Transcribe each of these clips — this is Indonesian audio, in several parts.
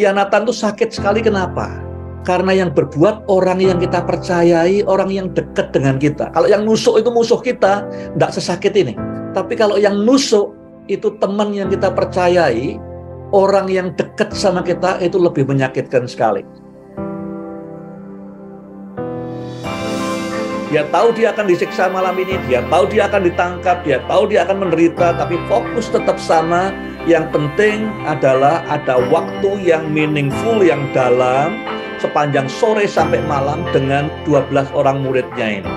Pengkhianatan itu sakit sekali. Kenapa? Karena yang berbuat orang yang kita percayai, orang yang dekat dengan kita. Kalau yang nusuk itu musuh kita, tidak sesakit ini. Tapi kalau yang nusuk itu teman yang kita percayai, orang yang dekat sama kita, itu lebih menyakitkan sekali. Dia tahu dia akan disiksa malam ini, dia tahu dia akan ditangkap, dia tahu dia akan menderita, tapi fokus tetap sama. Yang penting adalah ada waktu yang meaningful, yang dalam, sepanjang sore sampai malam dengan 12 orang muridnya ini.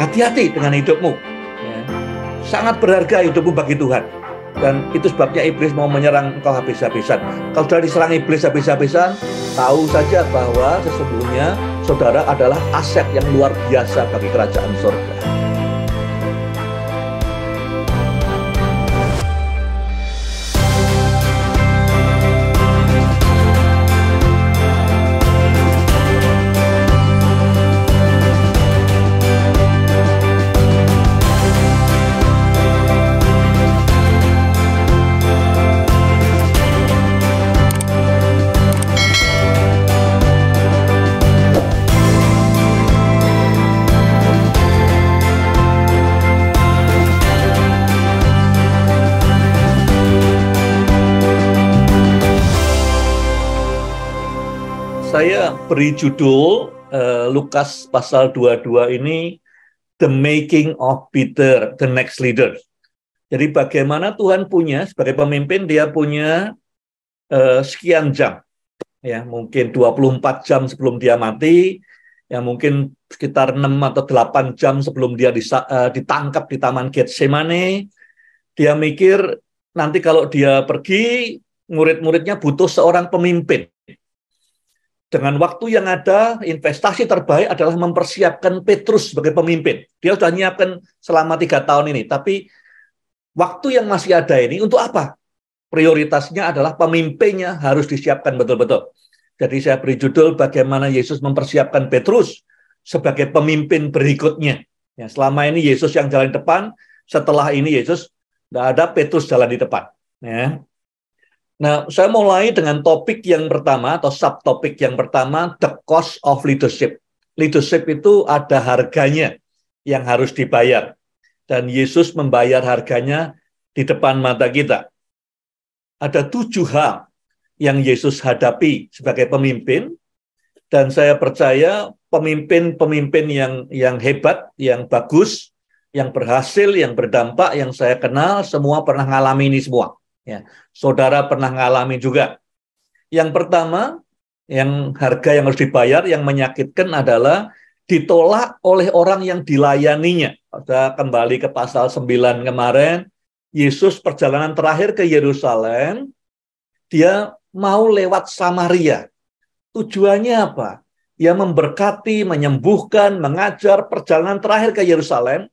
Hati-hati dengan hidupmu. Ya. Sangat berharga hidupmu bagi Tuhan. Dan itu sebabnya iblis mau menyerang engkau habis-habisan. Kalau sudah diserang iblis habis-habisan, tahu saja bahwa sesungguhnya saudara adalah aset yang luar biasa bagi kerajaan surga. Saya beri judul Lukas pasal 22 ini The Making of Peter, the Next Leader. Jadi bagaimana Tuhan punya sebagai pemimpin, dia punya sekian jam, ya mungkin 24 jam sebelum dia mati, ya mungkin sekitar 6 atau 8 jam sebelum dia ditangkap di Taman Getsemane. Dia mikir nanti kalau dia pergi, murid-muridnya butuh seorang pemimpin. Dengan waktu yang ada, investasi terbaik adalah mempersiapkan Petrus sebagai pemimpin. Dia sudah menyiapkan selama 3 tahun ini. Tapi waktu yang masih ada ini untuk apa? Prioritasnya adalah pemimpinnya harus disiapkan betul-betul. Jadi saya beri judul bagaimana Yesus mempersiapkan Petrus sebagai pemimpin berikutnya. Ya, selama ini Yesus yang jalan di depan, setelah ini Yesus tidak ada, Petrus jalan di depan. Ya. Nah, saya mulai dengan topik yang pertama atau subtopik yang pertama, the cost of leadership. Leadership itu ada harganya yang harus dibayar. Dan Yesus membayar harganya di depan mata kita. Ada 7 hal yang Yesus hadapi sebagai pemimpin. Dan saya percaya pemimpin-pemimpin yang hebat, yang bagus, yang berhasil, yang berdampak, yang saya kenal, semua pernah ngalami ini semua. Ya, saudara pernah ngalami juga. Yang pertama, yang harga yang harus dibayar, yang menyakitkan adalah ditolak oleh orang yang dilayaninya. Kita kembali ke pasal 9 kemarin, Yesus perjalanan terakhir ke Yerusalem, dia mau lewat Samaria. Tujuannya apa? Dia memberkati, menyembuhkan, mengajar, perjalanan terakhir ke Yerusalem.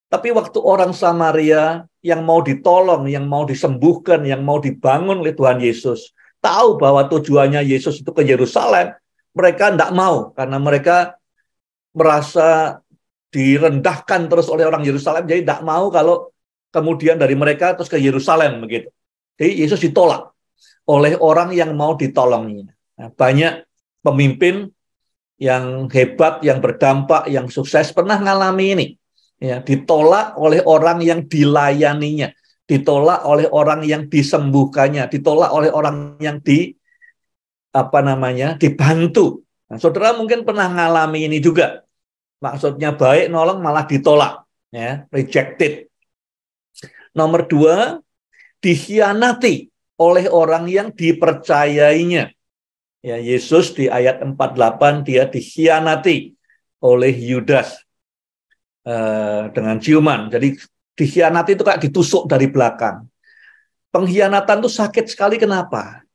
Tapi waktu orang Samaria yang mau ditolong, yang mau disembuhkan, yang mau dibangun oleh Tuhan Yesus, tahu bahwa tujuannya Yesus itu ke Yerusalem, mereka tidak mau karena mereka merasa direndahkan terus oleh orang Yerusalem, jadi tidak mau kalau kemudian dari mereka terus ke Yerusalem begitu. Jadi Yesus ditolak oleh orang yang mau ditolongnya. Nah, banyak pemimpin yang hebat, yang berdampak, yang sukses pernah ngalami ini. Ya, ditolak oleh orang yang dilayaninya, ditolak oleh orang yang disembuhkannya, ditolak oleh orang yang dibantu. Nah, saudara mungkin pernah ngalami ini juga. Maksudnya baik, nolong malah ditolak, ya, rejected. Nomor 2, dikhianati oleh orang yang dipercayainya. Ya, Yesus di ayat 48 dia dikhianati oleh Yudas. Dengan ciuman. Jadi dikhianati itu kayak ditusuk dari belakang. Pengkhianatan itu sakit sekali. Kenapa?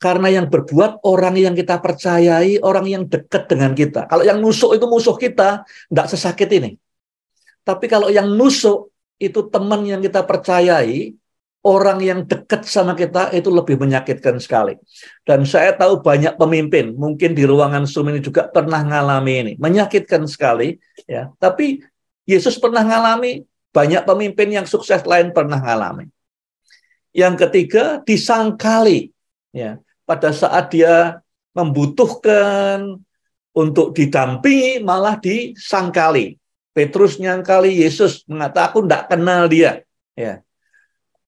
Karena yang berbuat orang yang kita percayai, orang yang dekat dengan kita. Kalau yang nusuk itu musuh kita, tidak sesakit ini. Tapi kalau yang nusuk itu teman yang kita percayai, orang yang dekat sama kita, itu lebih menyakitkan sekali. Dan saya tahu banyak pemimpin, mungkin di ruangan Zoom ini juga pernah ngalami ini. Menyakitkan sekali. Ya. Tapi Yesus pernah ngalami, banyak pemimpin yang sukses lain pernah ngalami. Yang ketiga, disangkali. Ya, pada saat dia membutuhkan untuk didampingi, malah disangkali. Petrus nyangkali Yesus, mengatakan, aku tidak kenal dia. Ya.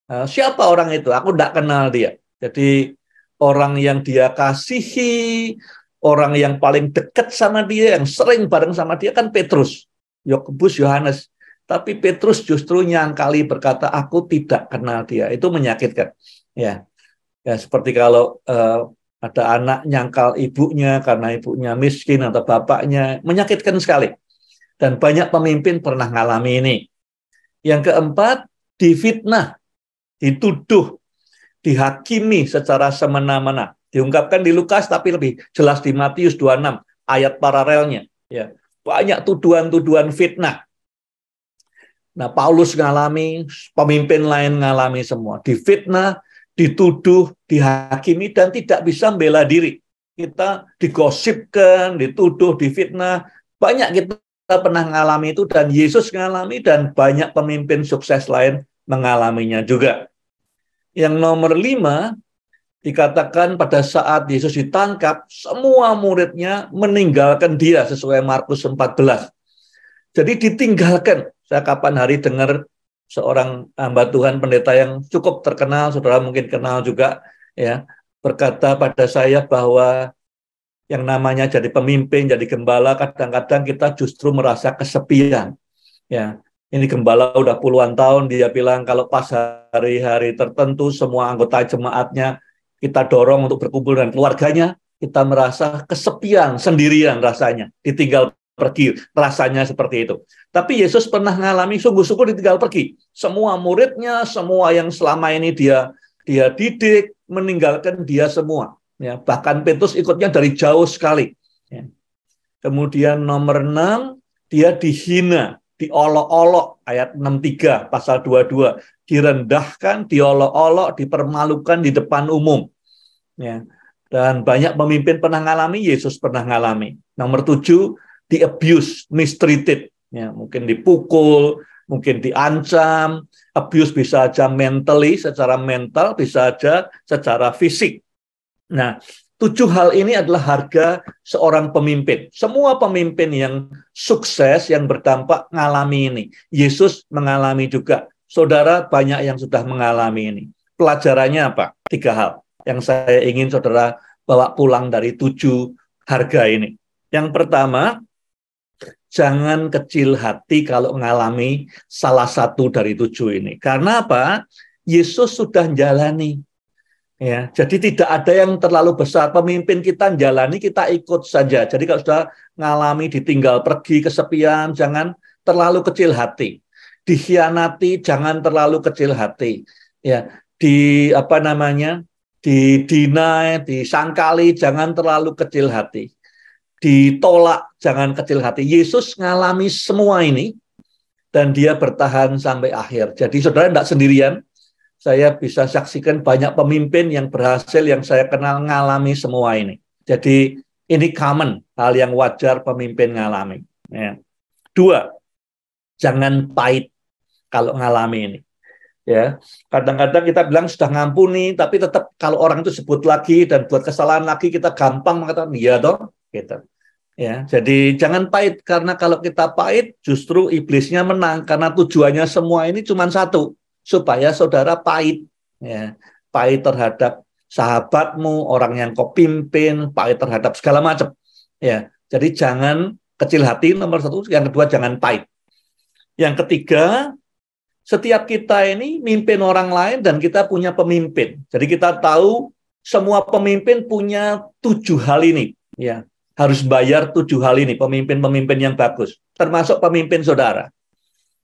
Siapa orang itu? Aku tidak kenal dia. Jadi orang yang dia kasihi, orang yang paling dekat sama dia, yang sering bareng sama dia kan Petrus, Yakobus, Yohanes. Tapi Petrus justru nyangkali berkata, aku tidak kenal dia. Itu menyakitkan. Ya, ya seperti kalau ada anak nyangkal ibunya karena ibunya miskin atau bapaknya, menyakitkan sekali. Dan banyak pemimpin pernah ngalami ini. Yang keempat, difitnah, dituduh, dihakimi secara semena-mena. Diungkapkan di Lukas, tapi lebih jelas di Matius 26, ayat paralelnya. Ya, banyak tuduhan-tuduhan fitnah. Nah, Paulus ngalami, pemimpin lain ngalami semua. Difitnah, dituduh, dihakimi, dan tidak bisa membela diri. Kita digosipkan, dituduh, difitnah. Banyak kita pernah mengalami itu, dan Yesus mengalami, dan banyak pemimpin sukses lain mengalaminya juga. Yang nomor 5, dikatakan pada saat Yesus ditangkap, semua muridnya meninggalkan dia, sesuai Markus 14. Jadi ditinggalkan. Saya kapan hari dengar seorang hamba Tuhan, pendeta yang cukup terkenal, saudara mungkin kenal juga, ya, berkata pada saya bahwa yang namanya jadi pemimpin, jadi gembala, kadang-kadang kita justru merasa kesepian. Ya, ini gembala udah puluhan tahun, dia bilang kalau pas hari-hari tertentu semua anggota jemaatnya kita dorong untuk berkumpul dengan keluarganya, kita merasa kesepian, sendirian rasanya, ditinggal pergi, rasanya seperti itu. Tapi Yesus pernah mengalami sungguh-sungguh ditinggal pergi. Semua muridnya, semua yang selama ini dia didik, meninggalkan dia semua. Ya, bahkan Petrus ikutnya dari jauh sekali. Ya. Kemudian nomor 6, dia dihina, diolok-olok, ayat 63, pasal 22. Direndahkan, diolok-olok, dipermalukan di depan umum. Ya. Dan banyak pemimpin pernah ngalami, Yesus pernah ngalami. Nomor 7, di-abuse, mistreated. Ya, mungkin dipukul, mungkin diancam. Abuse bisa aja mentally, secara mental, bisa aja secara fisik. Nah, 7 hal ini adalah harga seorang pemimpin. Semua pemimpin yang sukses, yang berdampak, mengalami ini. Yesus mengalami juga. Saudara banyak yang sudah mengalami ini. Pelajarannya apa? 3 hal yang saya ingin saudara bawa pulang dari 7 harga ini. Yang pertama, jangan kecil hati kalau mengalami salah satu dari 7 ini. Karena apa? Yesus sudah jalani. Ya, jadi tidak ada yang terlalu besar. Pemimpin kita jalani, kita ikut saja. Jadi kalau sudah mengalami ditinggal pergi, kesepian, jangan terlalu kecil hati. Dikhianati, jangan terlalu kecil hati. Ya, didinai, disangkali, jangan terlalu kecil hati. Ditolak, jangan kecil hati. Yesus mengalami semua ini dan dia bertahan sampai akhir. Jadi saudara tidak sendirian. Saya bisa saksikan banyak pemimpin yang berhasil, yang saya kenal ngalami semua ini. Jadi ini common, hal yang wajar pemimpin ngalami. Ya. 2, jangan pahit kalau ngalami ini. Ya, kadang-kadang kita bilang sudah ngampuni, tapi tetap kalau orang itu sebut lagi dan buat kesalahan lagi, kita gampang mengatakan iya dong, gitu. Ya, jadi jangan pahit, karena kalau kita pahit justru iblisnya menang, karena tujuannya semua ini cuma satu, supaya saudara pahit, ya, pahit terhadap sahabatmu, orang yang kau pimpin, pahit terhadap segala macam, ya. Jadi jangan kecil hati, nomor 1. Yang kedua, jangan pahit. Yang ketiga, setiap kita ini mimpin orang lain dan kita punya pemimpin. Jadi kita tahu semua pemimpin punya 7 hal ini, ya. Harus bayar 7 hal ini, pemimpin-pemimpin yang bagus, termasuk pemimpin saudara.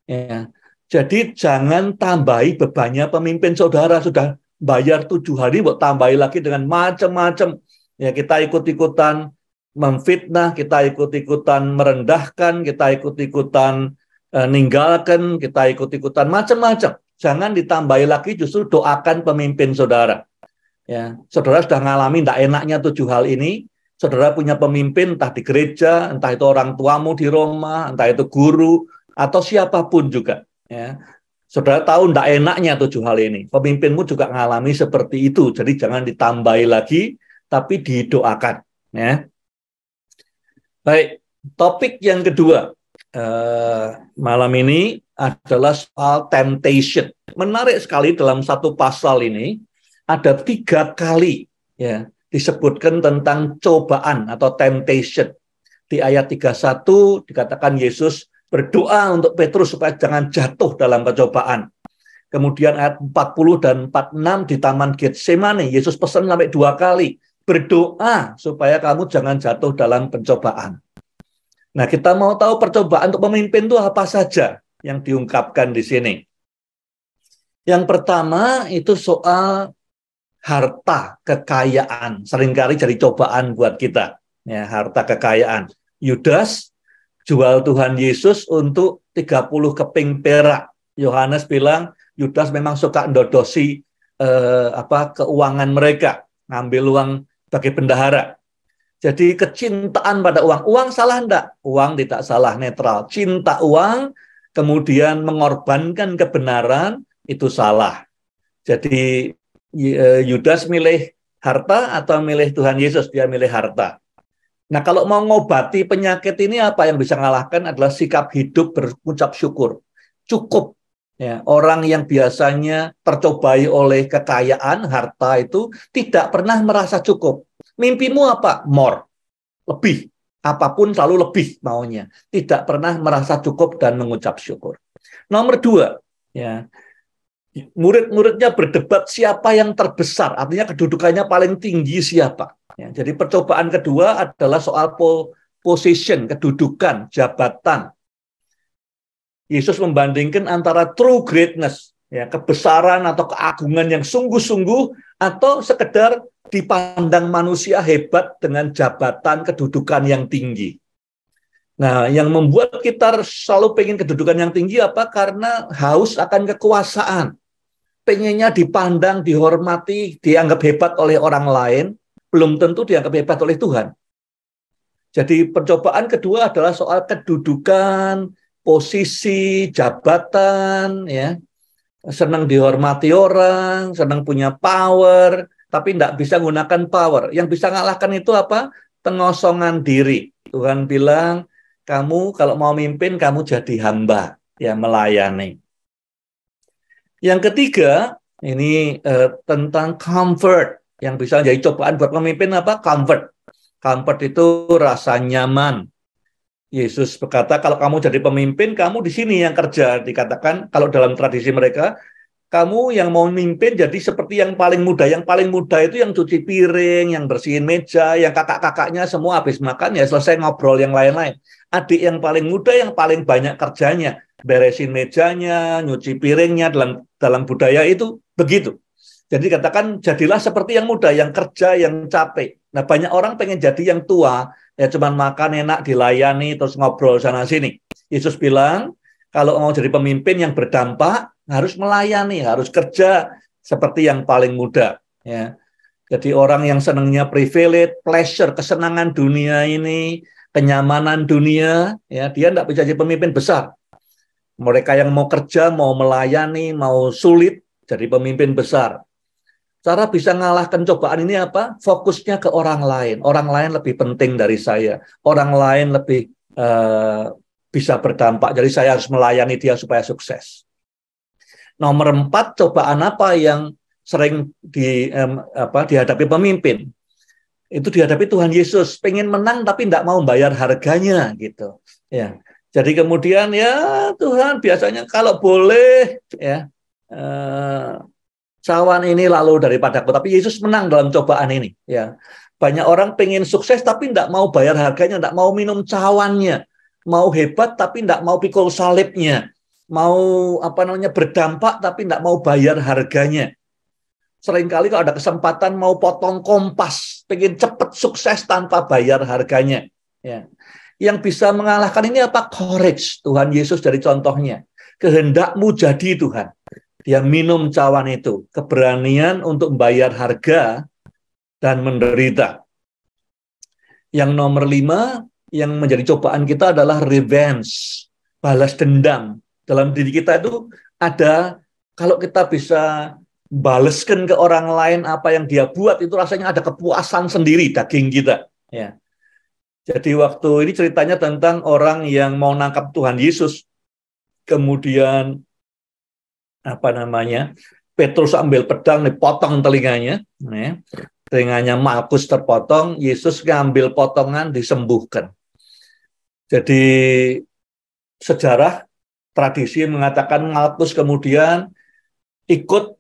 Ya. Jadi jangan tambahi bebannya pemimpin saudara, sudah bayar 7 hari, buat tambahi lagi dengan macam-macam. Ya, kita ikut-ikutan memfitnah, kita ikut-ikutan merendahkan, kita ikut-ikutan ninggalkan, kita ikut-ikutan macam-macam. Jangan ditambahi lagi, justru doakan pemimpin saudara. Ya, saudara sudah ngalami tidak enaknya 7 hal ini. Saudara punya pemimpin, entah di gereja, entah itu orang tuamu di Roma, entah itu guru, atau siapapun juga. Ya, Saudara tahu tidak enaknya 7 hal ini. Pemimpinmu juga mengalami seperti itu. Jadi jangan ditambahi lagi, tapi didoakan. Ya. Baik, topik yang kedua malam ini adalah soal temptation. Menarik sekali dalam satu pasal ini ada 3 kali ya disebutkan tentang cobaan atau temptation. Di ayat 31 dikatakan Yesus berdoa untuk Petrus supaya jangan jatuh dalam pencobaan. Kemudian ayat 40 dan 46 di Taman Getsemani, Yesus pesan sampai 2 kali, berdoa supaya kamu jangan jatuh dalam pencobaan. Nah, kita mau tahu percobaan untuk pemimpin itu apa saja yang diungkapkan di sini. Yang pertama itu soal harta, kekayaan. Seringkali jadi cobaan buat kita. Ya, harta kekayaan. Yudas jual Tuhan Yesus untuk 30 keping perak. Yohanes bilang, Yudas memang suka mendodosi keuangan mereka, ngambil uang sebagai bendahara. Jadi kecintaan pada uang. Uang salah enggak? Uang tidak salah, netral. Cinta uang, kemudian mengorbankan kebenaran, itu salah. Jadi Yudas milih harta atau milih Tuhan Yesus? Dia milih harta. Nah, kalau mau ngobati penyakit ini, apa yang bisa mengalahkan adalah sikap hidup berucap syukur. Cukup. Ya, orang yang biasanya tercobai oleh kekayaan, harta itu tidak pernah merasa cukup. Mimpimu apa? More. Lebih. Apapun selalu lebih maunya. Tidak pernah merasa cukup dan mengucap syukur. Nomor 2, ya, murid-muridnya berdebat siapa yang terbesar, artinya kedudukannya paling tinggi siapa. Ya, jadi percobaan kedua adalah soal position, kedudukan, jabatan. Yesus membandingkan antara true greatness, ya, kebesaran atau keagungan yang sungguh-sungguh, atau sekedar dipandang manusia hebat dengan jabatan kedudukan yang tinggi. Nah, yang membuat kita selalu pengen kedudukan yang tinggi apa? Karena haus akan kekuasaan. Pengennya dipandang, dihormati, dianggap hebat oleh orang lain, belum tentu dianggap hebat oleh Tuhan. Jadi percobaan kedua adalah soal kedudukan, posisi, jabatan, ya, senang dihormati orang, senang punya power, tapi tidak bisa menggunakan power. Yang bisa mengalahkan itu apa? Pengosongan diri. Tuhan bilang, kamu kalau mau mimpin, kamu jadi hamba, ya, melayani. Yang ketiga, ini tentang comfort. Yang bisa jadi cobaan buat pemimpin apa? Comfort. Comfort itu rasa nyaman. Yesus berkata, kalau kamu jadi pemimpin, kamu di sini yang kerja. Dikatakan, kalau dalam tradisi mereka, kamu yang mau memimpin jadi seperti yang paling muda. Yang paling muda itu yang cuci piring, yang bersihin meja, yang kakak-kakaknya semua habis makan, ya selesai ngobrol yang lain-lain. Adik yang paling muda, yang paling banyak kerjanya. Beresin mejanya, nyuci piringnya, dalam budaya itu begitu. Jadi katakan, jadilah seperti yang muda, yang kerja, yang capek. Nah, banyak orang pengen jadi yang tua, ya cuman makan enak, dilayani, terus ngobrol sana-sini. Yesus bilang, kalau mau jadi pemimpin yang berdampak, harus melayani, harus kerja seperti yang paling muda. Ya. Jadi orang yang senangnya privilege, pleasure, kesenangan dunia ini, kenyamanan dunia, ya dia tidak bisa jadi pemimpin besar. Mereka yang mau kerja, mau melayani, mau sulit, jadi pemimpin besar. Cara bisa mengalahkan cobaan ini apa? Fokusnya ke orang lain. Orang lain lebih penting dari saya. Orang lain lebih bisa berdampak. Jadi saya harus melayani dia supaya sukses. Nomor 4, cobaan apa yang sering dihadapi pemimpin? Itu dihadapi Tuhan Yesus. Pengen menang tapi tidak mau bayar harganya gitu. Ya. Jadi kemudian ya Tuhan biasanya kalau boleh ya. Cawan ini lalu daripadaku, tapi Yesus menang dalam cobaan ini. Ya, banyak orang pengen sukses tapi tidak mau bayar harganya, tidak mau minum cawannya, mau hebat tapi tidak mau pikul salibnya, mau berdampak tapi tidak mau bayar harganya. Seringkali kalau ada kesempatan mau potong kompas, pengen cepat sukses tanpa bayar harganya. Ya, yang bisa mengalahkan ini apa? Courage. Tuhan Yesus jadi contohnya. Kehendakmu jadi Tuhan. Dia minum cawan itu, keberanian untuk membayar harga dan menderita. Yang nomor 5, yang menjadi cobaan kita adalah revenge, balas dendam. Dalam diri kita itu ada, kalau kita bisa baleskan ke orang lain apa yang dia buat, itu rasanya ada kepuasan sendiri daging kita. Ya. Jadi waktu ini ceritanya tentang orang yang mau nangkap Tuhan Yesus, kemudian apa namanya, Petrus ambil pedang, dipotong telinganya, ya. Telinganya Malkus terpotong, Yesus ngambil potongan, disembuhkan. Jadi sejarah tradisi mengatakan Malkus kemudian ikut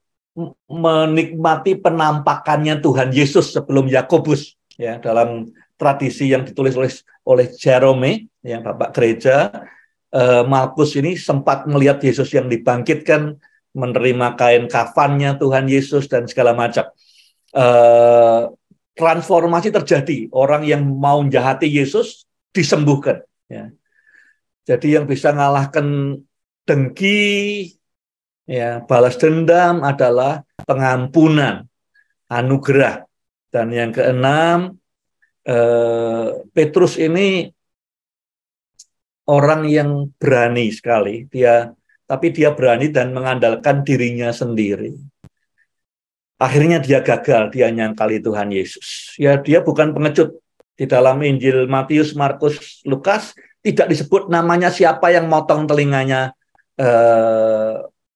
menikmati penampakannya Tuhan Yesus sebelum Yakobus, ya, dalam tradisi yang ditulis oleh Jerome, yang Bapak Gereja. Malkus ini sempat melihat Yesus yang dibangkitkan, menerima kain kafannya Tuhan Yesus dan segala macam. Transformasi terjadi, orang yang mau menjahati Yesus disembuhkan. Ya. Jadi yang bisa ngalahkan dengki, ya, balas dendam adalah pengampunan, anugerah. Dan yang keenam, Petrus ini orang yang berani sekali, tapi dia berani dan mengandalkan dirinya sendiri. Akhirnya dia gagal, dia nyangkali Tuhan Yesus. Ya, dia bukan pengecut. Di dalam Injil Matius, Markus, Lukas tidak disebut namanya siapa yang motong telinganya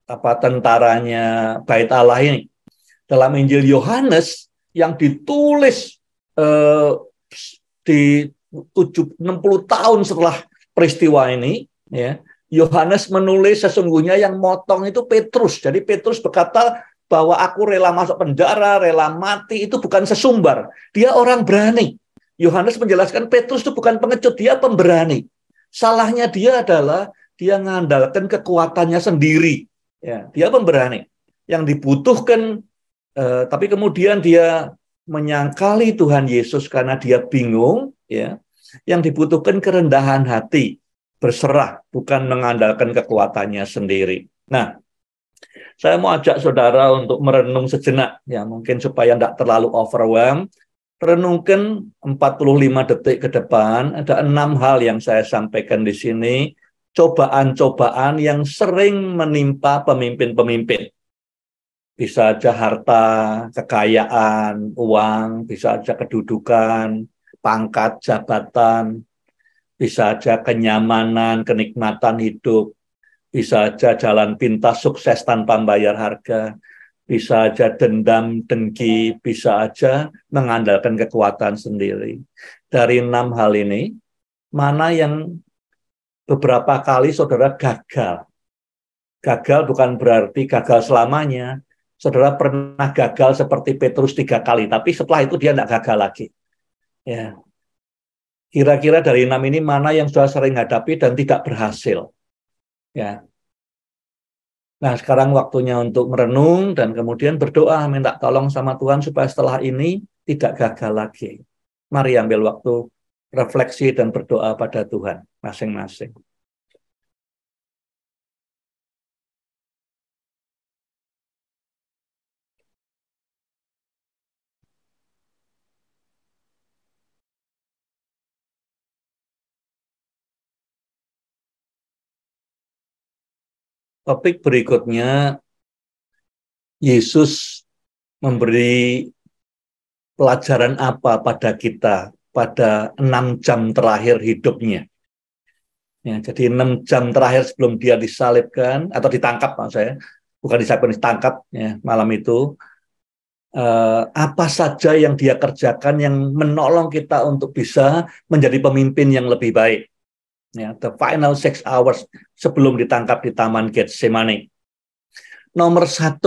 tentaranya Bait Allah ini. Dalam Injil Yohanes yang ditulis di 60 tahun setelah peristiwa ini, ya, Yohanes menulis sesungguhnya yang motong itu Petrus. Jadi Petrus berkata bahwa aku rela masuk penjara, rela mati, itu bukan sesumbar. Dia orang berani. Yohanes menjelaskan Petrus itu bukan pengecut, dia pemberani. Salahnya dia adalah dia mengandalkan kekuatannya sendiri. Ya, dia pemberani. Yang dibutuhkan, tapi kemudian dia menyangkali Tuhan Yesus karena dia bingung. Ya, yang dibutuhkan kerendahan hati, berserah, bukan mengandalkan kekuatannya sendiri. Nah, saya mau ajak saudara untuk merenung sejenak, ya, mungkin supaya tidak terlalu overwhelmed. Renungkan 45 detik ke depan, ada 6 hal yang saya sampaikan di sini, cobaan-cobaan yang sering menimpa pemimpin-pemimpin. Bisa aja harta, kekayaan, uang, bisa aja kedudukan, pangkat, jabatan, bisa aja kenyamanan, kenikmatan hidup, bisa aja jalan pintas, sukses tanpa membayar harga, bisa aja dendam, dengki, bisa aja mengandalkan kekuatan sendiri. Dari 6 hal ini, mana yang beberapa kali saudara gagal? Gagal bukan berarti gagal selamanya. Saudara pernah gagal seperti Petrus 3 kali, tapi setelah itu dia tidak gagal lagi. Ya. Kira-kira dari 6 ini mana yang sudah sering hadapi dan tidak berhasil? Ya. Nah, sekarang waktunya untuk merenung dan kemudian berdoa, minta tolong sama Tuhan supaya setelah ini tidak gagal lagi. Mari ambil waktu refleksi dan berdoa pada Tuhan masing-masing. Topik berikutnya, Yesus memberi pelajaran apa pada kita pada 6 jam terakhir hidupnya. Ya, jadi 6 jam terakhir sebelum dia disalibkan atau ditangkap, maksud saya, bukan disalibkan, ditangkap ya, malam itu. Apa saja yang dia kerjakan yang menolong kita untuk bisa menjadi pemimpin yang lebih baik. Ya, the final 6 hours sebelum ditangkap di Taman Getsemani. Nomor 1,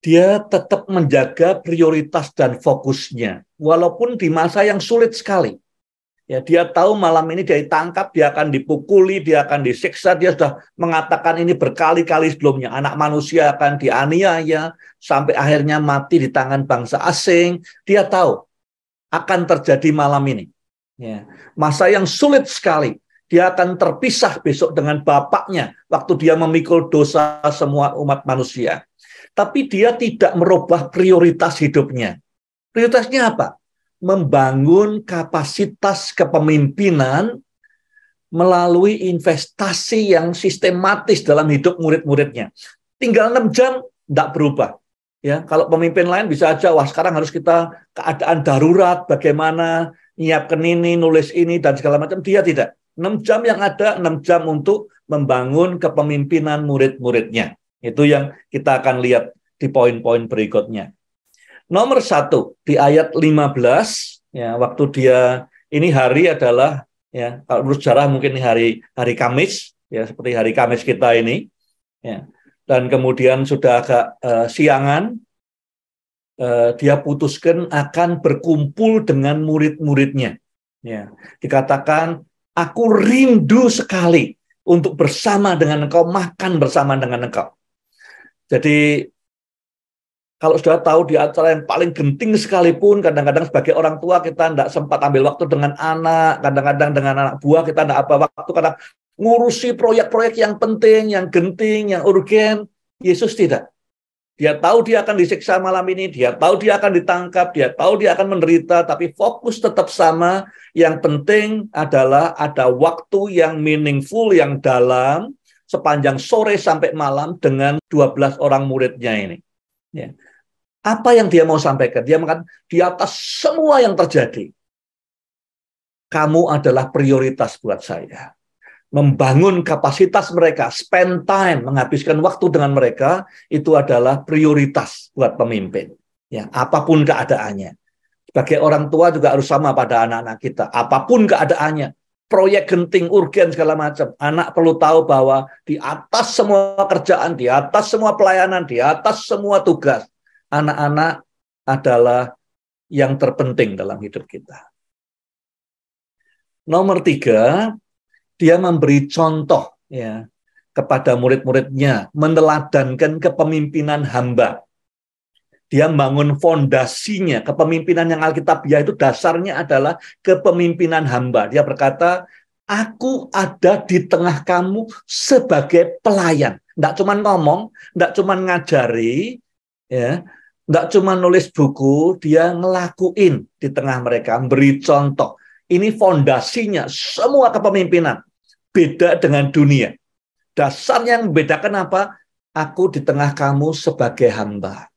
dia tetap menjaga prioritas dan fokusnya, walaupun di masa yang sulit sekali. Ya, dia tahu malam ini dia ditangkap, dia akan dipukuli, dia akan disiksa. Dia sudah mengatakan ini berkali-kali sebelumnya. Anak manusia akan dianiaya sampai akhirnya mati di tangan bangsa asing. Dia tahu akan terjadi malam ini. Ya, masa yang sulit sekali. Dia akan terpisah besok dengan bapaknya waktu dia memikul dosa semua umat manusia. Tapi dia tidak merubah prioritas hidupnya. Prioritasnya apa? Membangun kapasitas kepemimpinan melalui investasi yang sistematis dalam hidup murid-muridnya. Tinggal 6 jam, tidak berubah. Ya, kalau pemimpin lain bisa aja, wah sekarang harus kita keadaan darurat, bagaimana nyiapkan ini, nulis ini, dan segala macam. Dia tidak. 6 jam yang ada, 6 jam untuk membangun kepemimpinan murid-muridnya. Itu yang kita akan lihat di poin-poin berikutnya. Nomor 1, di ayat 15, ya, waktu dia, ini hari adalah, ya, kalau menurut sejarah mungkin hari Kamis, ya, seperti hari Kamis kita ini, ya. Dan kemudian sudah agak siangan, dia putuskan akan berkumpul dengan murid-muridnya. Ya, dikatakan, aku rindu sekali untuk bersama dengan engkau, makan bersama dengan engkau. Jadi, kalau sudah tahu di acara yang paling genting sekalipun, kadang-kadang sebagai orang tua kita tidak sempat ambil waktu dengan anak, kadang-kadang dengan anak buah kita tidak apa waktu, karena ngurusi proyek-proyek yang penting, yang genting, yang urgen. Yesus tidak. Dia tahu dia akan disiksa malam ini, dia tahu dia akan ditangkap, dia tahu dia akan menderita, tapi fokus tetap sama. Yang penting adalah ada waktu yang meaningful, yang dalam, sepanjang sore sampai malam dengan 12 orang muridnya ini. Ya. Apa yang dia mau sampaikan? Dia mengatakan, di atas semua yang terjadi, kamu adalah prioritas buat saya. Membangun kapasitas mereka, spend time, menghabiskan waktu dengan mereka, itu adalah prioritas buat pemimpin. Ya, apapun keadaannya. Sebagai orang tua juga harus sama pada anak-anak kita. Apapun keadaannya, proyek genting, urgen, segala macam. Anak perlu tahu bahwa di atas semua kerjaan, di atas semua pelayanan, di atas semua tugas, anak-anak adalah yang terpenting dalam hidup kita. Nomor 3, dia memberi contoh, ya, kepada murid-muridnya, meneladankan kepemimpinan hamba. Dia membangun fondasinya, kepemimpinan yang Alkitabiah itu dasarnya adalah kepemimpinan hamba. Dia berkata, aku ada di tengah kamu sebagai pelayan. Tidak cuma ngomong, tidak cuma ngajari, ya, tidak cuma nulis buku, dia ngelakuin di tengah mereka, beri contoh. Ini fondasinya, semua kepemimpinan. Beda dengan dunia. Dasarnya yang membedakan apa? Aku di tengah kamu sebagai hamba.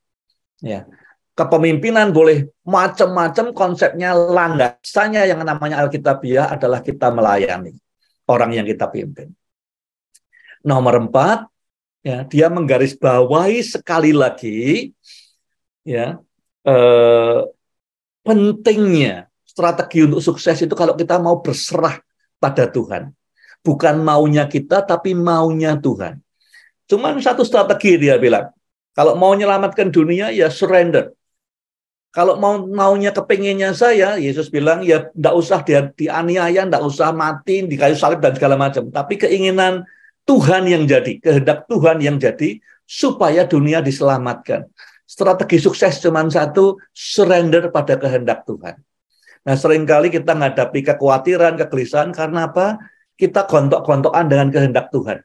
Ya. Kepemimpinan boleh macam-macam konsepnya, landasannya yang namanya Alkitabiah adalah kita melayani orang yang kita pimpin. Nomor 4, ya, dia menggarisbawahi sekali lagi, ya, pentingnya strategi untuk sukses itu kalau kita mau berserah pada Tuhan. Bukan maunya kita, tapi maunya Tuhan. Cuman satu strategi dia bilang, kalau mau menyelamatkan dunia, ya surrender. Kalau maunya kepinginnya saya, Yesus bilang, ya tidak usah dia dianiaya, tidak usah mati di kayu salib dan segala macam. Tapi keinginan Tuhan yang jadi, kehendak Tuhan yang jadi, supaya dunia diselamatkan. Strategi sukses cuma satu, surrender pada kehendak Tuhan. Nah, seringkali kita menghadapi kekhawatiran, kegelisahan, karena apa? Kita gontok-gontokan dengan kehendak Tuhan.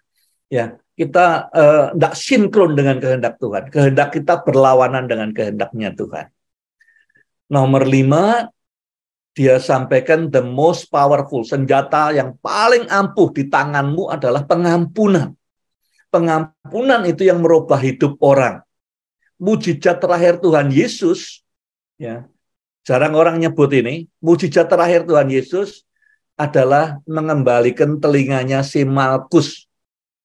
Ya, kita tidak sinkron dengan kehendak Tuhan. Kehendak kita berlawanan dengan kehendaknya Tuhan. Nomor 5, dia sampaikan the most powerful, senjata yang paling ampuh di tanganmu adalah pengampunan. Pengampunan itu yang merubah hidup orang. Mujizat terakhir Tuhan Yesus, ya, jarang orang nyebut ini, mujizat terakhir Tuhan Yesus adalah mengembalikan telinganya si Malkus.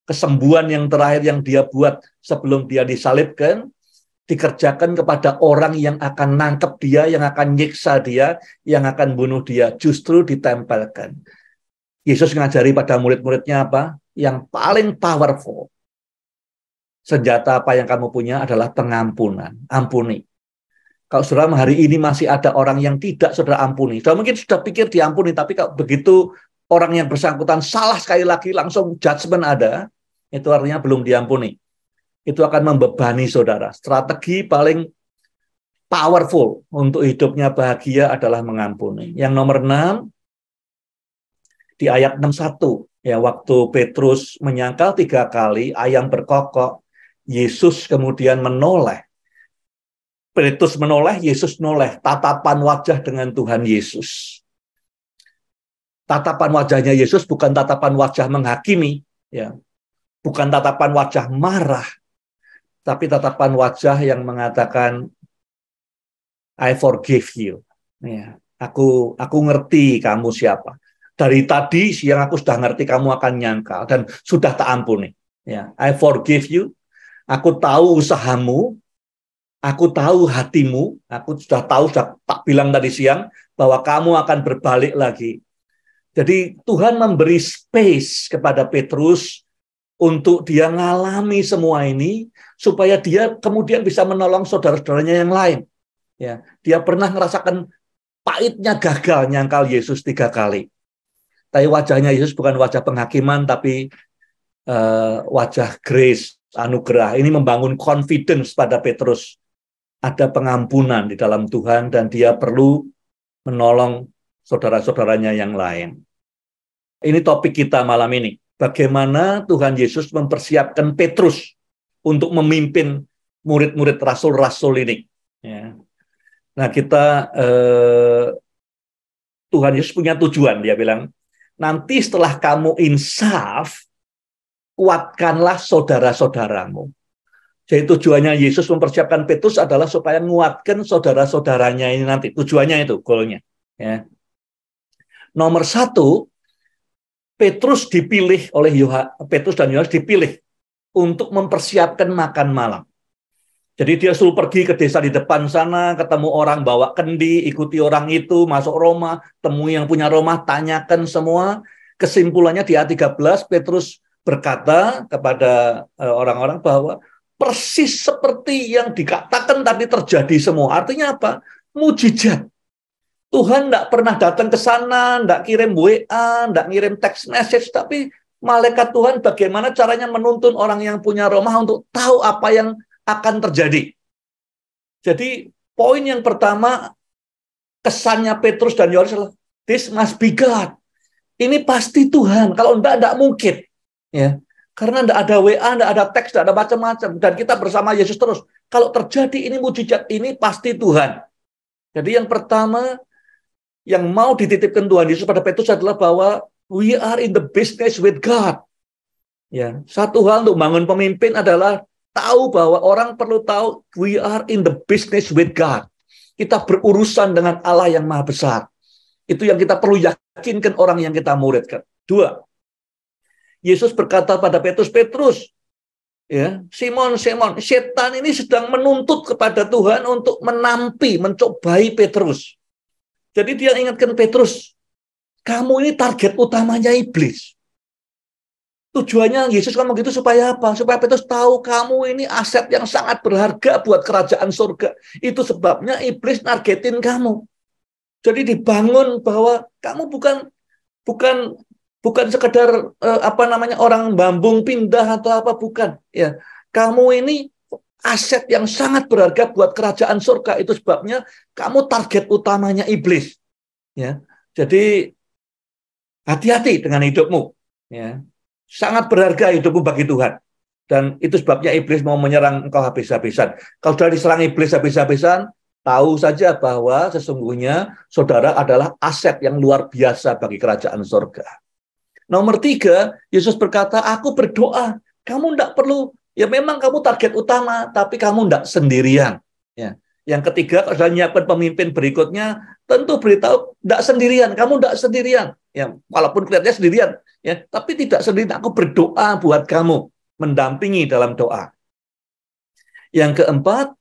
Kesembuhan yang terakhir yang dia buat sebelum dia disalibkan, dikerjakan kepada orang yang akan nangkep dia, yang akan nyiksa dia, yang akan bunuh dia, justru ditempelkan. Yesus ngajari pada murid-muridnya apa? Yang paling powerful. Senjata apa yang kamu punya adalah pengampunan. Ampuni. Kalau saudara hari ini masih ada orang yang tidak saudara ampuni, saudara mungkin sudah pikir diampuni, tapi kalau begitu orang yang bersangkutan salah sekali lagi, langsung judgment ada, itu artinya belum diampuni. Itu akan membebani saudara. Strategi paling powerful untuk hidupnya bahagia adalah mengampuni. Yang nomor 6, di ayat 61, ya, waktu Petrus menyangkal 3 kali, ayam berkokok, Yesus kemudian menoleh. Petrus menoleh, Yesus noleh. Tatapan wajah dengan Tuhan Yesus. Tatapan wajahnya Yesus bukan tatapan wajah menghakimi, ya, bukan tatapan wajah marah, tapi tatapan wajah yang mengatakan, I forgive you. Ya, aku ngerti kamu siapa. Dari tadi siang aku sudah ngerti kamu akan nyangkal dan sudah tak ampuni. Ya, I forgive you. Aku tahu usahamu, aku tahu hatimu, aku sudah tahu, sudah tak bilang tadi siang bahwa kamu akan berbalik lagi. Jadi Tuhan memberi space kepada Petrus untuk dia ngalami semua ini supaya dia kemudian bisa menolong saudara-saudaranya yang lain. Ya, dia pernah merasakan pahitnya gagal nyangkal Yesus 3 kali. Tapi wajahnya Yesus bukan wajah penghakiman, tapi wajah grace, anugerah. Ini membangun confidence pada Petrus. Ada pengampunan di dalam Tuhan dan dia perlu menolong saudara-saudaranya yang lain. Ini topik kita malam ini. Bagaimana Tuhan Yesus mempersiapkan Petrus untuk memimpin murid-murid rasul-rasul ini. Ya. Nah, Tuhan Yesus punya tujuan. Dia bilang, nanti setelah kamu insaf, kuatkanlah saudara-saudaramu. Jadi tujuannya Yesus mempersiapkan Petrus adalah supaya menguatkan saudara-saudaranya ini nanti. Tujuannya itu, goalnya. Ya. Nomor 1, Petrus dan Yohanes dipilih untuk mempersiapkan makan malam. Jadi dia suruh pergi ke desa di depan sana, ketemu orang bawa kendi, ikuti orang itu, masuk rumah, temui yang punya rumah, tanyakan semua. Kesimpulannya di ayat 13, Petrus berkata kepada orang-orang bahwa persis seperti yang dikatakan tadi terjadi semua. Artinya apa? Mujizat. Tuhan tidak pernah datang ke sana, tidak kirim WA, tidak kirim text message, tapi malaikat Tuhan bagaimana caranya menuntun orang yang punya rumah untuk tahu apa yang akan terjadi. Jadi poin yang pertama, kesannya Petrus dan Yohanes adalah, this must be God. Ini pasti Tuhan, kalau tidak mungkin. Ya. Karena tidak ada WA, tidak ada teks, tidak ada macam-macam. Dan kita bersama Yesus terus. Kalau terjadi ini mujizat, ini pasti Tuhan. Jadi yang pertama, yang mau dititipkan Tuhan Yesus pada Petrus adalah bahwa we are in the business with God. Ya, satu hal untuk bangun pemimpin adalah tahu bahwa orang perlu tahu we are in the business with God. Kita berurusan dengan Allah yang Maha Besar. Itu yang kita perlu yakinkan orang yang kita muridkan. 2. Yesus berkata pada Petrus, ya, Simon, setan ini sedang menuntut kepada Tuhan untuk mencobai Petrus. Jadi dia ingatkan Petrus, kamu ini target utamanya iblis. Tujuannya Yesus ngomong gitu supaya apa? Supaya Petrus tahu kamu ini aset yang sangat berharga buat kerajaan surga. Itu sebabnya iblis nargetin kamu. Jadi dibangun bahwa kamu bukan sekedar orang bambung pindah atau apa, bukan. Ya, kamu ini aset yang sangat berharga buat kerajaan surga. Itu sebabnya kamu target utamanya iblis. Ya, jadi hati-hati dengan hidupmu. Ya, sangat berharga hidupmu bagi Tuhan. Dan itu sebabnya iblis mau menyerang engkau habis-habisan. Kalau sudah diserang iblis habis-habisan, tahu saja bahwa sesungguhnya saudara adalah aset yang luar biasa bagi kerajaan surga. Nomor 3, Yesus berkata, aku berdoa. Kamu tidak perlu. Ya memang kamu target utama, tapi kamu tidak sendirian. Ya. Yang ketiga, kalau sudah menyiapkan pemimpin berikutnya, tentu beritahu tidak sendirian, kamu tidak sendirian. Ya, walaupun kelihatannya sendirian, ya, tapi tidak sendirian. Aku berdoa buat kamu, mendampingi dalam doa. Yang keempat,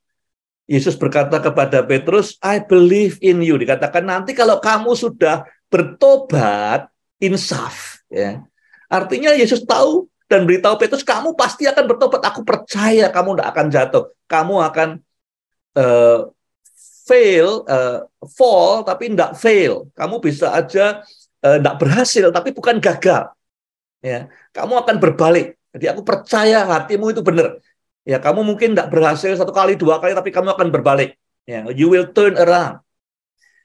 Yesus berkata kepada Petrus, I believe in you. Dikatakan nanti kalau kamu sudah bertobat, insaf. Ya. Artinya Yesus tahu dan beritahu Petrus, kamu pasti akan bertobat. Aku percaya kamu tidak akan jatuh. Kamu akan fall, tapi tidak fail. Kamu bisa aja tidak berhasil, tapi bukan gagal. Ya, kamu akan berbalik. Jadi aku percaya hatimu itu benar. Ya, kamu mungkin tidak berhasil 1 kali, 2 kali, tapi kamu akan berbalik. Ya, you will turn around.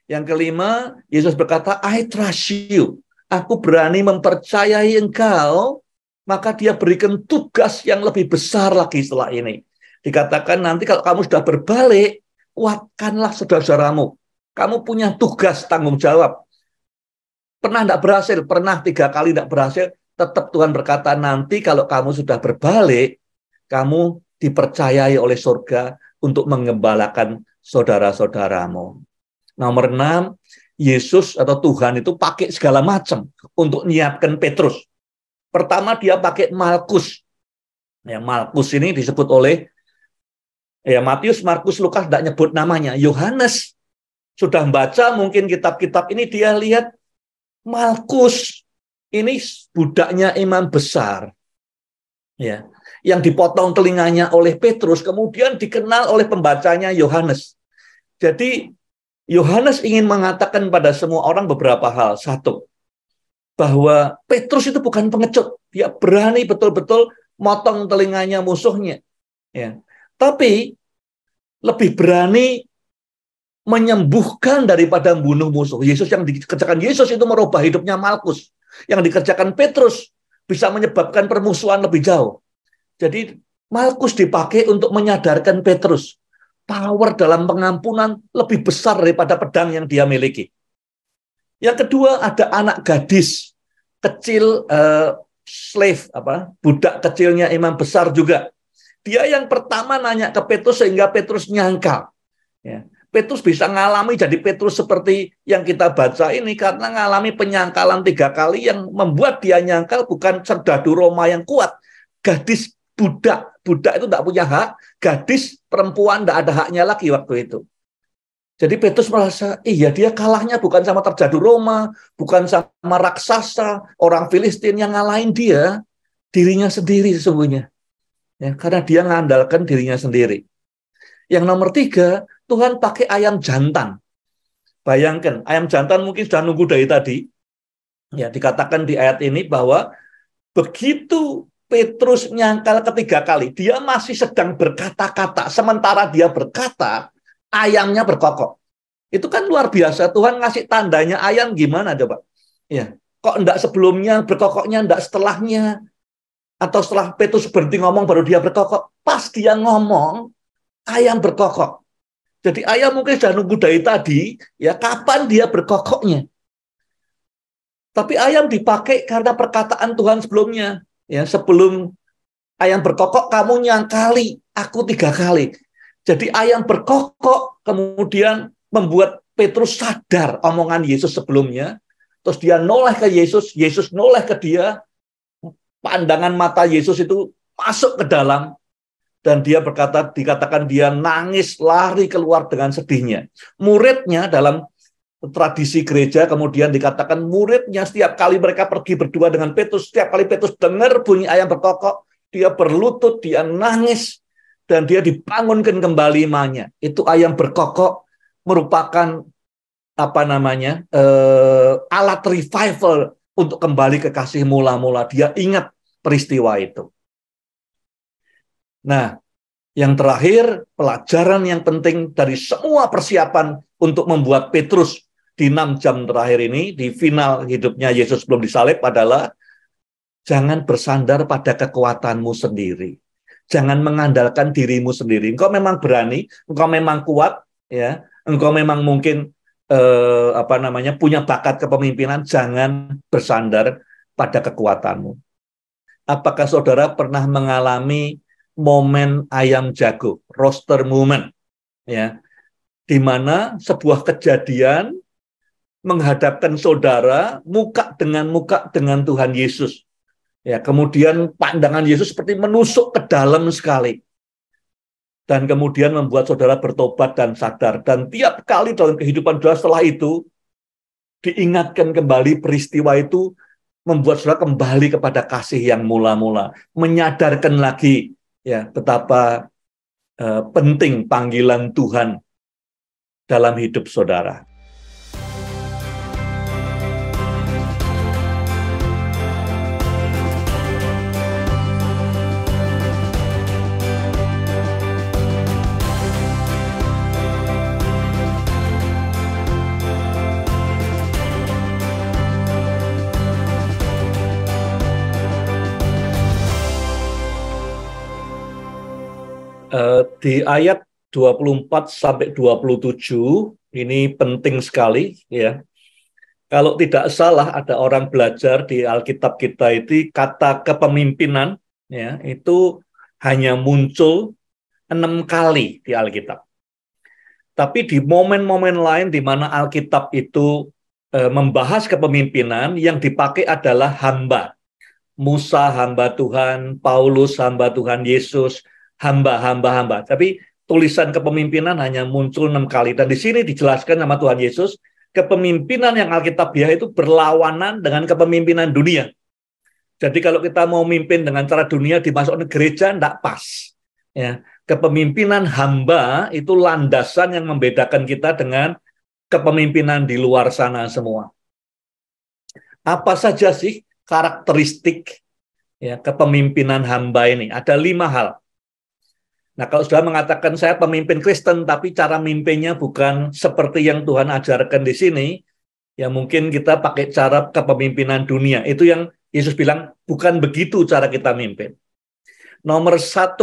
Yang kelima, Yesus berkata, I trust you. Aku berani mempercayai engkau, maka dia berikan tugas yang lebih besar lagi setelah ini. Dikatakan nanti kalau kamu sudah berbalik, kuatkanlah saudara-saudaramu. Kamu punya tugas tanggung jawab. pernah tidak berhasil, pernah 3 kali tidak berhasil, tetap Tuhan berkata, nanti kalau kamu sudah berbalik, kamu dipercayai oleh surga untuk mengembalakan saudara-saudaramu. Nomor 6, Yesus atau Tuhan itu pakai segala macam untuk menyiapkan Petrus. Pertama dia pakai Markus. Ya, Markus ini disebut oleh Matius, Markus, Lukas tidak nyebut namanya. Yohanes sudah membaca mungkin kitab-kitab ini, dia lihat Markus ini budaknya imam besar. Ya, yang dipotong telinganya oleh Petrus, kemudian dikenal oleh pembacanya Yohanes. Jadi Yohanes ingin mengatakan pada semua orang beberapa hal. Satu, bahwa Petrus itu bukan pengecut. Dia berani betul-betul motong telinganya musuhnya. Ya. Tapi lebih berani menyembuhkan daripada membunuh musuh. Yesus, yang dikerjakan Yesus itu merubah hidupnya Markus. Yang dikerjakan Petrus bisa menyebabkan permusuhan lebih jauh. Jadi Markus dipakai untuk menyadarkan Petrus. Power dalam pengampunan lebih besar daripada pedang yang dia miliki. Yang kedua, ada anak gadis kecil, slave, budak kecilnya imam besar juga. Dia yang pertama nanya ke Petrus sehingga Petrus nyangkal. Ya. Petrus bisa ngalami jadi Petrus seperti yang kita baca ini karena ngalami penyangkalan 3 kali yang membuat dia nyangkal, bukan serdadu Roma yang kuat. Gadis, budak itu tidak punya hak, gadis perempuan tidak ada haknya lagi waktu itu. Jadi Petrus merasa, iya dia kalahnya bukan sama serdadu Roma, bukan sama raksasa, orang Filistin yang ngalahin dia, dirinya sendiri sesungguhnya. Ya, karena dia mengandalkan dirinya sendiri. Yang nomor 3, Tuhan pakai ayam jantan. Bayangkan, ayam jantan mungkin sudah nunggu dari tadi. Ya, dikatakan di ayat ini bahwa begitu Petrus nyangkal 3 kali, dia masih sedang berkata-kata. Sementara dia berkata, ayamnya berkokok. Itu kan luar biasa. Tuhan ngasih tandanya ayam gimana coba? Ya, kok enggak sebelumnya berkokoknya, enggak setelahnya? Atau setelah Petrus berhenti ngomong baru dia berkokok? Pas dia ngomong, ayam berkokok. Jadi ayam mungkin sudah nunggu dari tadi, ya kapan dia berkokoknya. Tapi ayam dipakai karena perkataan Tuhan sebelumnya. Ya, sebelum ayam berkokok, kamu nyangkali aku 3 kali. Jadi ayam berkokok kemudian membuat Petrus sadar omongan Yesus sebelumnya. Terus dia noleh ke Yesus, Yesus noleh ke dia. Pandangan mata Yesus itu masuk ke dalam. Dan dia dikatakan dia nangis, lari keluar dengan sedihnya. Muridnya dalam tradisi gereja kemudian dikatakan muridnya setiap kali mereka pergi berdua dengan Petrus, setiap kali Petrus dengar bunyi ayam berkokok, dia berlutut, dia nangis, dan dia dibangunkan kembali imannya. Itu ayam berkokok merupakan alat revival untuk kembali ke kasih mula-mula. Dia ingat peristiwa itu. Nah, yang terakhir, pelajaran yang penting dari semua persiapan untuk membuat Petrus di 6 jam terakhir ini, di final hidupnya Yesus belum disalib, adalah jangan bersandar pada kekuatanmu sendiri. Jangan mengandalkan dirimu sendiri. Engkau memang berani, engkau memang kuat, ya, engkau memang mungkin punya bakat kepemimpinan. Jangan bersandar pada kekuatanmu. Apakah saudara pernah mengalami momen ayam jago, roaster moment, ya, di mana sebuah kejadian menghadapkan saudara muka dengan Tuhan Yesus, ya, kemudian pandangan Yesus seperti menusuk ke dalam sekali, dan kemudian membuat saudara bertobat dan sadar, dan tiap kali dalam kehidupan saudara setelah itu diingatkan kembali peristiwa itu, membuat saudara kembali kepada kasih yang mula-mula, menyadarkan lagi, ya, betapa penting panggilan Tuhan dalam hidup saudara. Di ayat 24 sampai 27 ini penting sekali, ya. Kalau tidak salah, ada orang belajar di Alkitab kita itu kata kepemimpinan ya itu hanya muncul 6 kali di Alkitab. Tapi di momen-momen lain di mana Alkitab itu membahas kepemimpinan, yang dipakai adalah hamba. Musa hamba Tuhan, Paulus hamba Tuhan, Yesus hamba. Tapi tulisan kepemimpinan hanya muncul 6 kali. Dan di sini dijelaskan sama Tuhan Yesus, kepemimpinan yang Alkitabiah itu berlawanan dengan kepemimpinan dunia. Jadi kalau kita mau mimpin dengan cara dunia dimasukkan ke gereja, tidak pas. Ya, kepemimpinan hamba itu landasan yang membedakan kita dengan kepemimpinan di luar sana semua. Apa saja sih karakteristik ya kepemimpinan hamba ini? Ada 5 hal. Nah, kalau sudah mengatakan saya pemimpin Kristen, tapi cara mimpinnya bukan seperti yang Tuhan ajarkan di sini, ya mungkin kita pakai cara kepemimpinan dunia. Itu yang Yesus bilang, bukan begitu cara kita mimpin. Nomor 1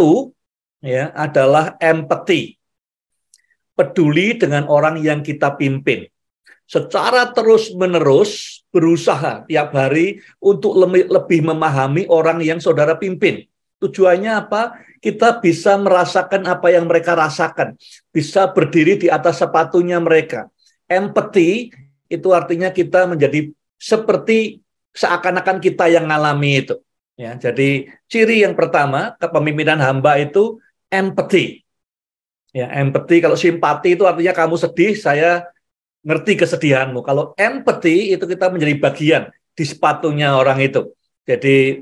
ya adalah empathy. Peduli dengan orang yang kita pimpin. Secara terus-menerus berusaha tiap hari untuk lebih memahami orang yang saudara pimpin. Tujuannya apa? Kita bisa merasakan apa yang mereka rasakan. Bisa berdiri di atas sepatunya mereka. Empathy itu artinya kita menjadi seperti seakan-akan kita yang ngalami itu. Ya, jadi ciri yang pertama kepemimpinan hamba itu empathy. Ya, empathy, kalau simpati itu artinya kamu sedih, saya ngerti kesedihanmu. Kalau empathy itu kita menjadi bagian di sepatunya orang itu. Jadi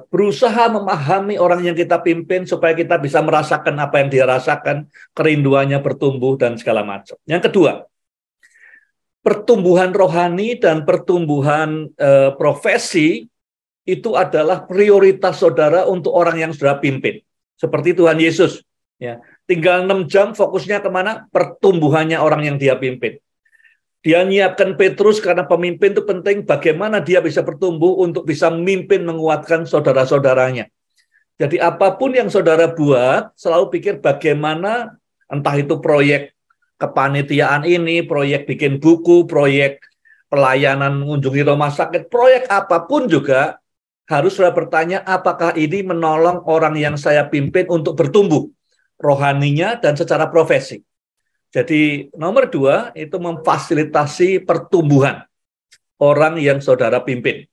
berusaha memahami orang yang kita pimpin supaya kita bisa merasakan apa yang dia rasakan, kerinduannya bertumbuh dan segala macam. Yang kedua, pertumbuhan rohani dan pertumbuhan profesi itu adalah prioritas saudara untuk orang yang saudara pimpin. Seperti Tuhan Yesus. Ya, tinggal 6 jam fokusnya kemana? Pertumbuhannya orang yang dia pimpin. Dia nyiapkan Petrus karena pemimpin itu penting, bagaimana dia bisa bertumbuh untuk bisa memimpin, menguatkan saudara-saudaranya. Jadi apapun yang saudara buat, selalu pikir bagaimana, entah itu proyek kepanitiaan ini, proyek bikin buku, proyek pelayanan mengunjungi rumah sakit, proyek apapun juga, harus sudah bertanya apakah ini menolong orang yang saya pimpin untuk bertumbuh rohaninya dan secara profesi. Jadi nomor 2 itu memfasilitasi pertumbuhan orang yang saudara pimpin.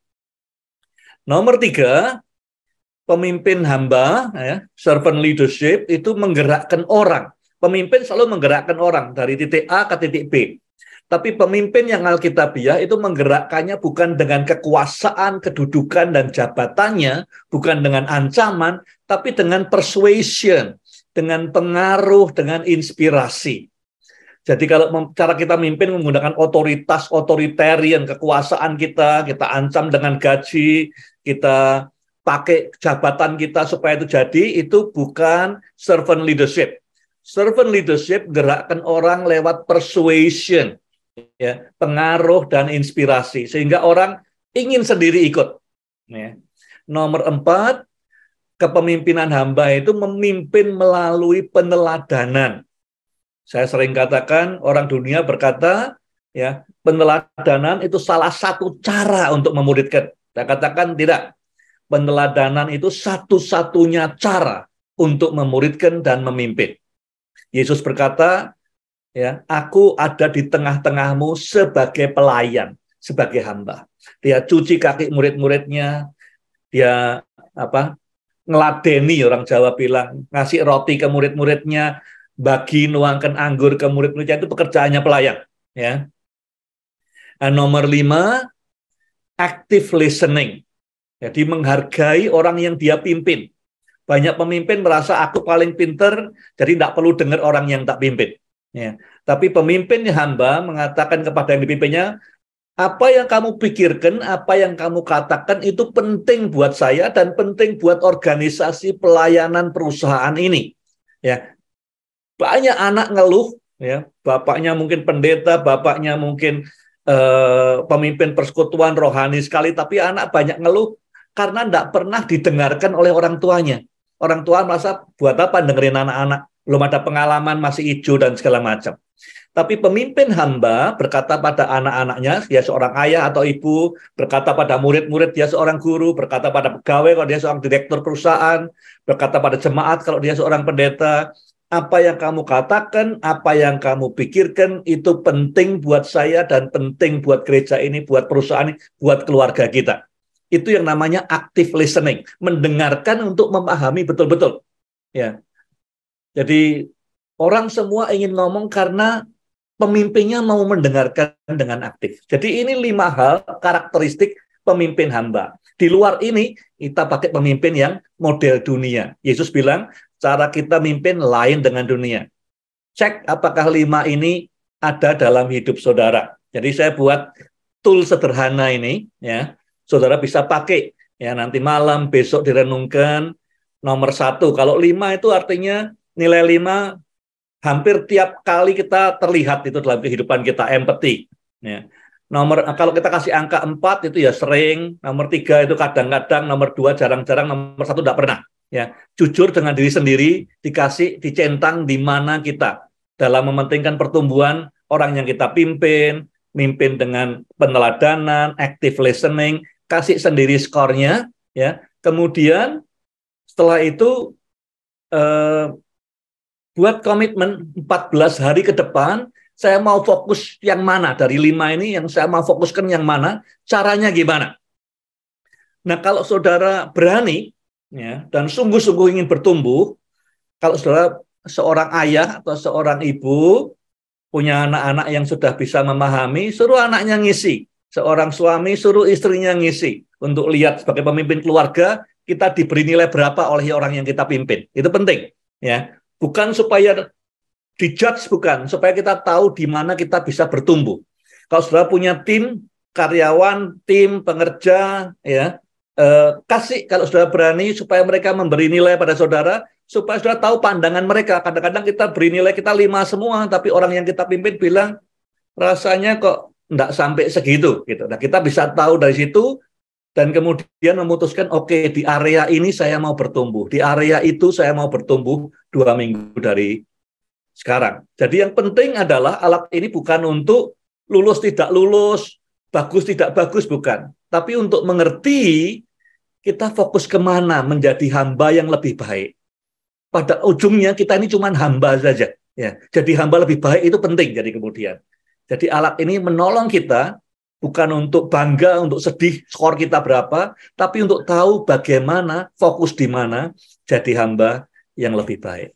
Nomor 3, pemimpin hamba, ya, servant leadership itu menggerakkan orang. Pemimpin selalu menggerakkan orang dari titik A ke titik B. Tapi pemimpin yang Alkitabiah itu menggerakkannya bukan dengan kekuasaan, kedudukan, dan jabatannya, bukan dengan ancaman, tapi dengan persuasion, dengan pengaruh, dengan inspirasi. Jadi kalau cara kita mimpin menggunakan otoritas, otoritarian, kekuasaan kita ancam dengan gaji, kita pakai jabatan kita supaya itu jadi, itu bukan servant leadership. Servant leadership gerakkan orang lewat persuasion, ya, pengaruh dan inspirasi, sehingga orang ingin sendiri ikut. Ya. Nomor 4, kepemimpinan hamba itu memimpin melalui peneladanan. Saya sering katakan, orang dunia berkata, ya, peneladanan itu salah satu cara untuk memuridkan. Saya katakan tidak. Peneladanan itu satu-satunya cara untuk memuridkan dan memimpin. Yesus berkata, ya, aku ada di tengah-tengahmu sebagai pelayan, sebagai hamba. Dia cuci kaki murid-muridnya, dia ngeladeni, orang Jawa bilang, ngasih roti ke murid-muridnya, bagi nuangkan anggur ke murid-muridnya, itu pekerjaannya pelayan. Ya. Nah, nomor 5, active listening. Jadi menghargai orang yang dia pimpin. Banyak pemimpin merasa aku paling pinter, jadi tidak perlu dengar orang yang tak pimpin. Ya. Tapi pemimpin hamba mengatakan kepada yang dipimpinnya, apa yang kamu pikirkan, apa yang kamu katakan itu penting buat saya dan penting buat organisasi pelayanan perusahaan ini. Ya, banyak anak ngeluh, ya, bapaknya mungkin pendeta, bapaknya mungkin pemimpin persekutuan rohani sekali, tapi anak banyak ngeluh karena tidak pernah didengarkan oleh orang tuanya. Orang tua merasa buat apa dengerin anak-anak, belum ada pengalaman, masih hijau dan segala macam. Tapi pemimpin hamba berkata pada anak-anaknya, dia seorang ayah atau ibu, berkata pada murid-murid, dia seorang guru, berkata pada pegawai kalau dia seorang direktur perusahaan, berkata pada jemaat kalau dia seorang pendeta, apa yang kamu katakan, apa yang kamu pikirkan, itu penting buat saya dan penting buat gereja ini, buat perusahaan ini, buat keluarga kita. Itu yang namanya active listening, mendengarkan untuk memahami betul-betul. Ya, jadi orang semua ingin ngomong karena pemimpinnya mau mendengarkan dengan aktif. Jadi ini 5 hal karakteristik pemimpin hamba. Di luar ini, kita pakai pemimpin yang model dunia. Yesus bilang, cara kita mimpin lain dengan dunia. Cek apakah 5 ini ada dalam hidup saudara. Jadi saya buat tool sederhana ini, ya, saudara bisa pakai. Ya, nanti malam, besok direnungkan. Nomor 1, kalau 5 itu artinya nilai 5 hampir tiap kali kita terlihat itu dalam kehidupan kita, empati. Ya. Kalau kita kasih angka 4 itu ya sering, nomor 3 itu kadang-kadang, nomor 2 jarang-jarang, nomor 1 tidak pernah. Ya. Jujur dengan diri sendiri, dikasih, dicentang di mana kita dalam mementingkan pertumbuhan orang yang kita pimpin, mimpin dengan peneladanan, active listening, kasih sendiri skornya, ya. Kemudian setelah itu buat komitmen 14 hari ke depan, saya mau fokus yang mana dari 5 ini, yang saya mau fokuskan yang mana, caranya gimana. Nah, kalau saudara berani ya, dan sungguh-sungguh ingin bertumbuh, kalau saudara seorang ayah atau seorang ibu punya anak-anak yang sudah bisa memahami, suruh anaknya ngisi. Seorang suami suruh istrinya ngisi. Untuk lihat sebagai pemimpin keluarga, kita diberi nilai berapa oleh orang yang kita pimpin. Itu penting. Ya, bukan supaya dijudge, bukan. Supaya kita tahu di mana kita bisa bertumbuh. Kalau saudara punya tim, karyawan, tim, pengerja, ya, kasih kalau saudara berani supaya mereka memberi nilai pada saudara, supaya saudara tahu pandangan mereka. Kadang-kadang kita beri nilai kita 5 semua, tapi orang yang kita pimpin bilang, rasanya kok enggak sampai segitu. Gitu. Nah, kita bisa tahu dari situ, dan kemudian memutuskan, oke, di area ini saya mau bertumbuh, di area itu saya mau bertumbuh 2 minggu dari sekarang. Jadi yang penting adalah alat ini bukan untuk lulus tidak lulus, bagus tidak bagus, bukan. Tapi untuk mengerti kita fokus kemana menjadi hamba yang lebih baik. Pada ujungnya kita ini cuma hamba saja. Ya. Jadi hamba lebih baik itu penting jadi kemudian. Jadi alat ini menolong kita bukan untuk bangga, untuk sedih skor kita berapa, tapi untuk tahu bagaimana, fokus di mana, jadi hamba yang lebih baik.